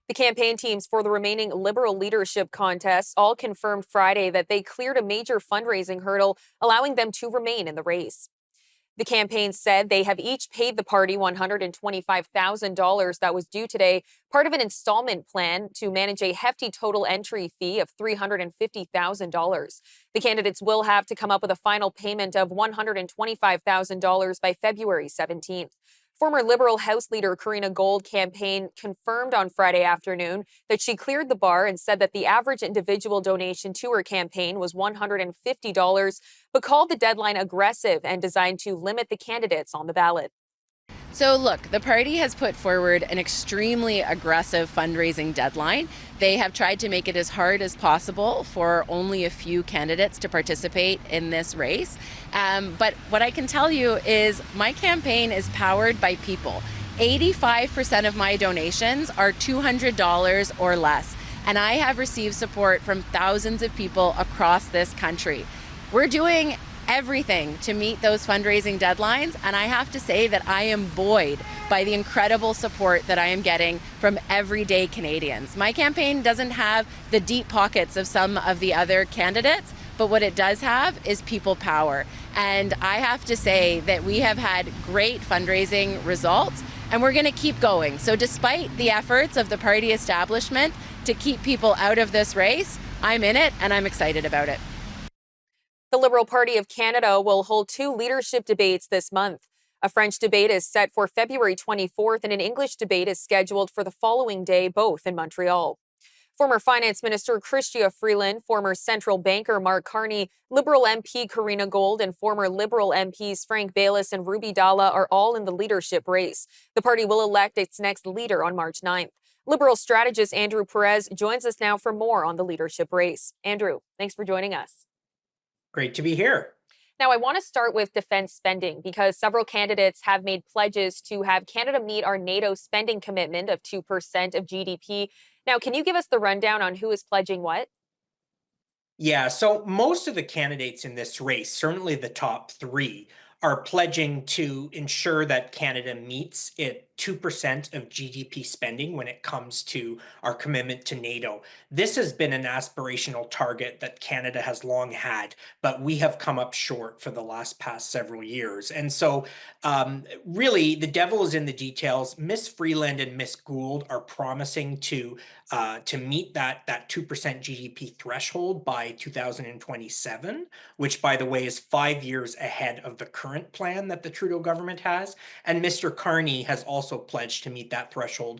The campaign teams for the remaining Liberal leadership contests all confirmed Friday that they cleared a major fundraising hurdle, allowing them to remain in the race. The campaign said they have each paid the party $125,000 that was due today, part of an installment plan to manage a hefty total entry fee of $350,000. The candidates will have to come up with a final payment of $125,000 by February 17th. Former Liberal House Leader Karina Gold campaign confirmed on Friday afternoon that she cleared the bar and said that the average individual donation to her campaign was $150, but called the deadline aggressive and designed to limit the candidates on the ballot. So look, the party has put forward an extremely aggressive fundraising deadline. They have tried to make it as hard as possible for only a few candidates to participate in this race. But what I can tell you is my campaign is powered by people. 85% of my donations are $200 or less, and I have received support from thousands of people across this country. We're doing everything to meet those fundraising deadlines, and I have to say that I am buoyed by the incredible support that I am getting from everyday Canadians. My campaign doesn't have the deep pockets of some of the other candidates, but what it does have is people power. And I have to say that we have had great fundraising results, and we're going to keep going. So despite the efforts of the party establishment to keep people out of this race, I'm in it and I'm excited about it. The Liberal Party of Canada will hold two leadership debates this month. A French debate is set for February 24th, and an English debate is scheduled for the following day, both in Montreal. Former Finance Minister Chrystia Freeland, former central banker Mark Carney, Liberal MP Karina Gold, and former Liberal MPs Frank Baylis and Ruby Dalla are all in the leadership race. The party will elect its next leader on March 9th. Liberal strategist Andrew Perez joins us now for more on the leadership race. Andrew, thanks for joining us. Great to be here. Now, I want to start with defense spending because several candidates have made pledges to have Canada meet our NATO spending commitment of 2% of GDP. Now, can you give us the rundown on who is pledging what? Yeah, so most of the candidates in this race, certainly the top three, are pledging to ensure that Canada meets it 2% of GDP spending when it comes to our commitment to NATO. This has been an aspirational target that Canada has long had, but we have come up short for the past several years. And so really, the devil is in the details. Miss Freeland and Miss Gould are promising to meet that 2% GDP threshold by 2027, which, by the way, is 5 years ahead of the current plan that the Trudeau government has. And Mr. Carney has also pledged to meet that threshold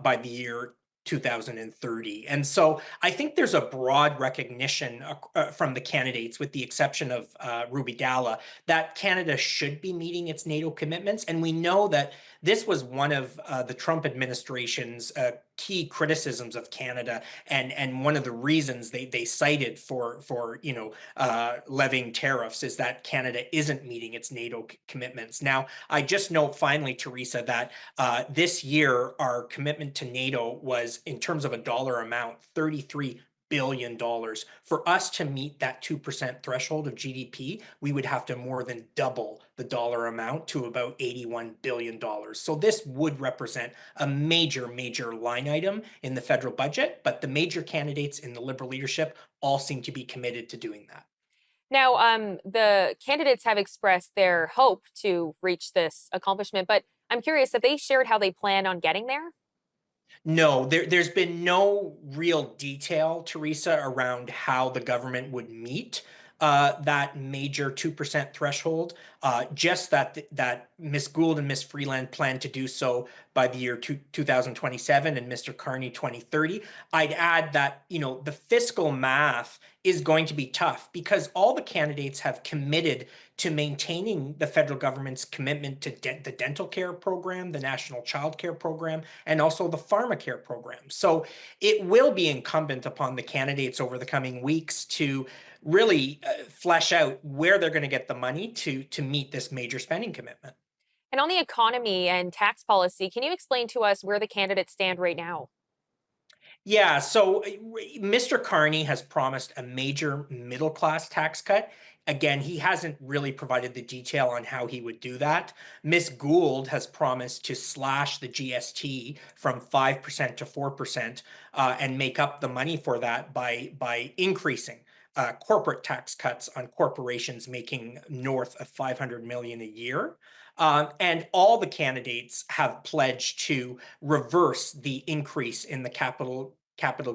by the year 2030. And so I think there's a broad recognition from the candidates, with the exception of Ruby Dalla, that Canada should be meeting its NATO commitments. And we know that this was one of the Trump administration's key criticisms of Canada, and one of the reasons they cited for levying tariffs is that Canada isn't meeting its NATO commitments. Now, I just note finally, Theresa, that this year our commitment to NATO was, in terms of a dollar amount, $33 billion. For us to meet that 2% threshold of GDP, we would have to more than double the dollar amount to about $81 billion. So this would represent a major line item in the federal budget, but the major candidates in the Liberal leadership all seem to be committed to doing that. Now, the candidates have expressed their hope to reach this accomplishment, but I'm curious, have they shared how they plan on getting there? No, there's been no real detail, Theresa, around how the government would meet that major 2% threshold. Just that Miss Gould and Miss Freeland plan to do so by the year 2027 and Mr. Carney 2030. I'd add that, the fiscal math is going to be tough because all the candidates have committed to maintaining the federal government's commitment to the dental care program, the national child care program, and also the pharmacare program. So it will be incumbent upon the candidates over the coming weeks to really flesh out where they're going to get the money to meet this major spending commitment. And on the economy and tax policy, can you explain to us where the candidates stand right now? Yeah, so Mr. Carney has promised a major middle class tax cut. Again, he hasn't really provided the detail on how he would do that. Ms. Gould has promised to slash the GST from 5% to 4% and make up the money for that by increasing corporate tax cuts on corporations making north of 500 million a year. And all the candidates have pledged to reverse the increase in the capital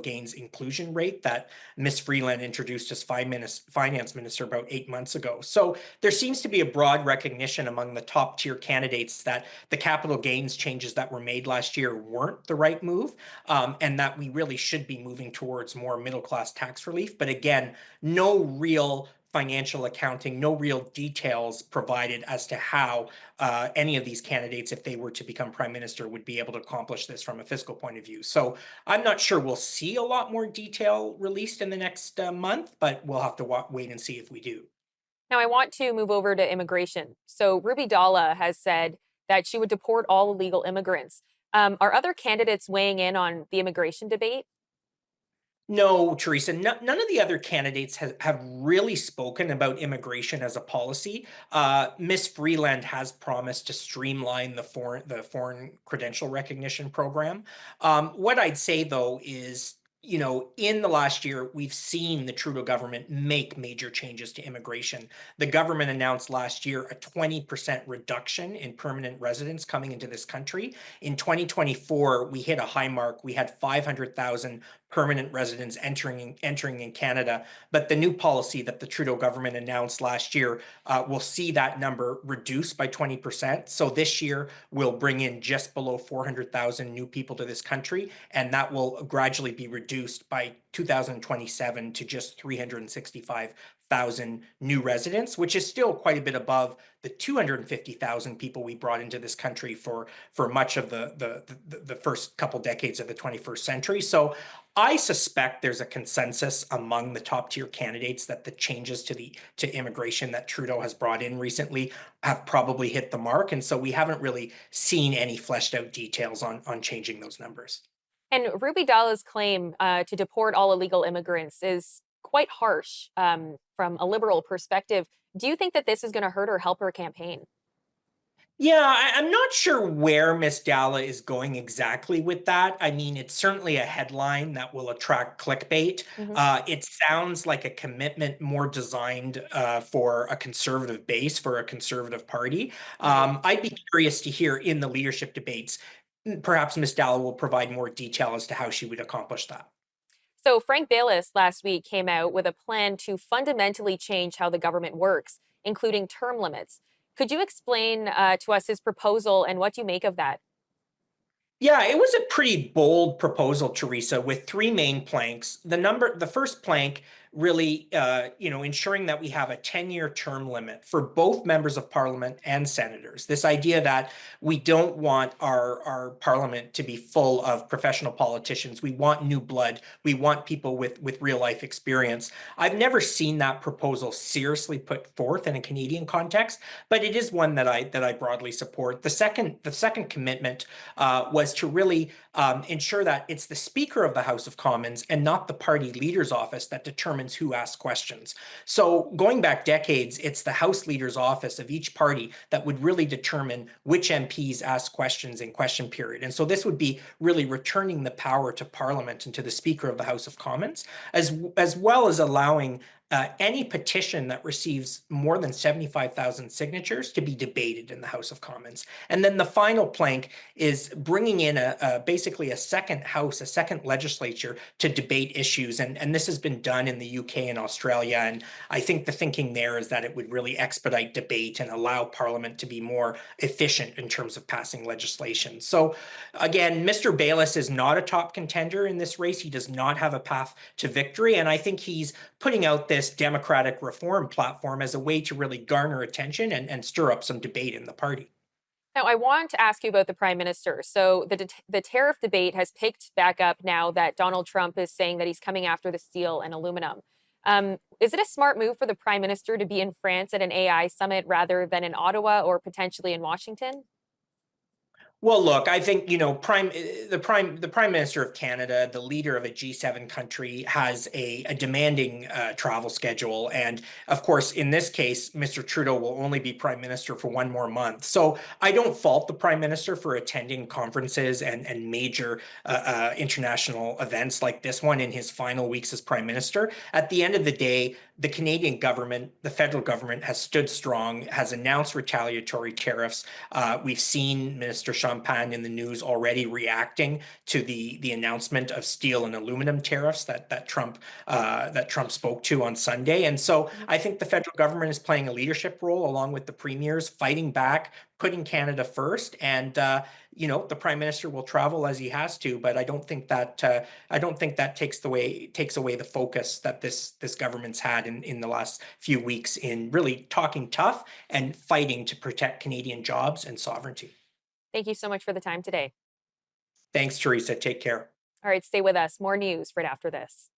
gains inclusion rate that Ms. Freeland introduced as finance minister about 8 months ago. So there seems to be a broad recognition among the top tier candidates that the capital gains changes that were made last year weren't the right move, and that we really should be moving towards more middle class tax relief. But again, no real financial accounting, no real details provided as to how any of these candidates, if they were to become prime minister, would be able to accomplish this from a fiscal point of view. So I'm not sure we'll see a lot more detail released in the next month, but we'll have to wait and see if we do. Now, I want to move over to immigration. So, Ruby Dalla has said that she would deport all illegal immigrants. Are other candidates weighing in on the immigration debate? No, Theresa, none of the other candidates have really spoken about immigration as a policy. Ms. Freeland has promised to streamline the foreign credential recognition program. What I'd say though is, in the last year, we've seen the Trudeau government make major changes to immigration. The government announced last year a 20% reduction in permanent residents coming into this country. In 2024, we hit a high mark. We had 500,000 permanent residents entering in Canada. But the new policy that the Trudeau government announced last year will see that number reduced by 20%. So this year we'll bring in just below 400,000 new people to this country, and that will gradually be reduced by 2027 to just 365,000 new residents, which is still quite a bit above the 250,000 people we brought into this country for much of the first couple decades of the 21st century. So I suspect there's a consensus among the top tier candidates that the changes to immigration that Trudeau has brought in recently have probably hit the mark, and so we haven't really seen any fleshed out details on changing those numbers. And Ruby Dalla's claim to deport all illegal immigrants is quite harsh from a liberal perspective. Do you think that this is going to hurt or help her campaign? Yeah, I'm not sure where Miss Dalla is going exactly with that. I mean, it's certainly a headline that will attract clickbait. Hmm. It sounds like a commitment more designed for a conservative base, for a conservative party. Right. I'd be curious to hear in the leadership debates, perhaps Miss Dalla will provide more detail as to how she would accomplish that. So, Frank Bayless last week came out with a plan to fundamentally change how the government works, including term limits. Could you explain to us his proposal and what you make of that? Yeah, it was a pretty bold proposal, Theresa, with three main planks. The first plank really, ensuring that we have a 10-year term limit for both members of parliament and senators. This idea that we don't want our parliament to be full of professional politicians. We want new blood. We want people with real life experience. I've never seen that proposal seriously put forth in a Canadian context, but it is one that I broadly support. The second commitment was to really ensure that it's the Speaker of the House of Commons and not the party leader's office that determines who asks questions. So going back decades, it's the House leader's office of each party that would really determine which MPs ask questions in question period. And so this would be really returning the power to Parliament and to the Speaker of the House of Commons, as well as allowing any petition that receives more than 75,000 signatures to be debated in the House of Commons. And then the final plank is bringing in basically a second house, a second legislature to debate issues. And this has been done in the UK and Australia. And I think the thinking there is that it would really expedite debate and allow Parliament to be more efficient in terms of passing legislation. So again, Mr. Bayless is not a top contender in this race. He does not have a path to victory. And I think he's putting out this democratic reform platform as a way to really garner attention and stir up some debate in the party. Now, I want to ask you about the prime minister. So, the tariff debate has picked back up now that Donald Trump is saying that he's coming after the steel and aluminum. Is it a smart move for the prime minister to be in France at an AI summit rather than in Ottawa or potentially in Washington? Well, look, I think the prime minister of Canada, the leader of a G7 country, has a demanding travel schedule, and of course, in this case, Mr. Trudeau will only be prime minister for one more month. So I don't fault the prime minister for attending conferences and major international events like this one in his final weeks as prime minister. At the end of the day, the Canadian government, the federal government, has stood strong, has announced retaliatory tariffs. We've seen Minister Champagne in the news already reacting to the announcement of steel and aluminum tariffs that Trump spoke to on Sunday. And so I think the federal government is playing a leadership role along with the premiers, fighting back, putting Canada first, and the prime minister will travel as he has to, but I don't think that takes away the focus that this government's had in the last few weeks in really talking tough and fighting to protect Canadian jobs and sovereignty. Thank you so much for the time today. Thanks, Theresa. Take care. All right, stay with us. More news right after this.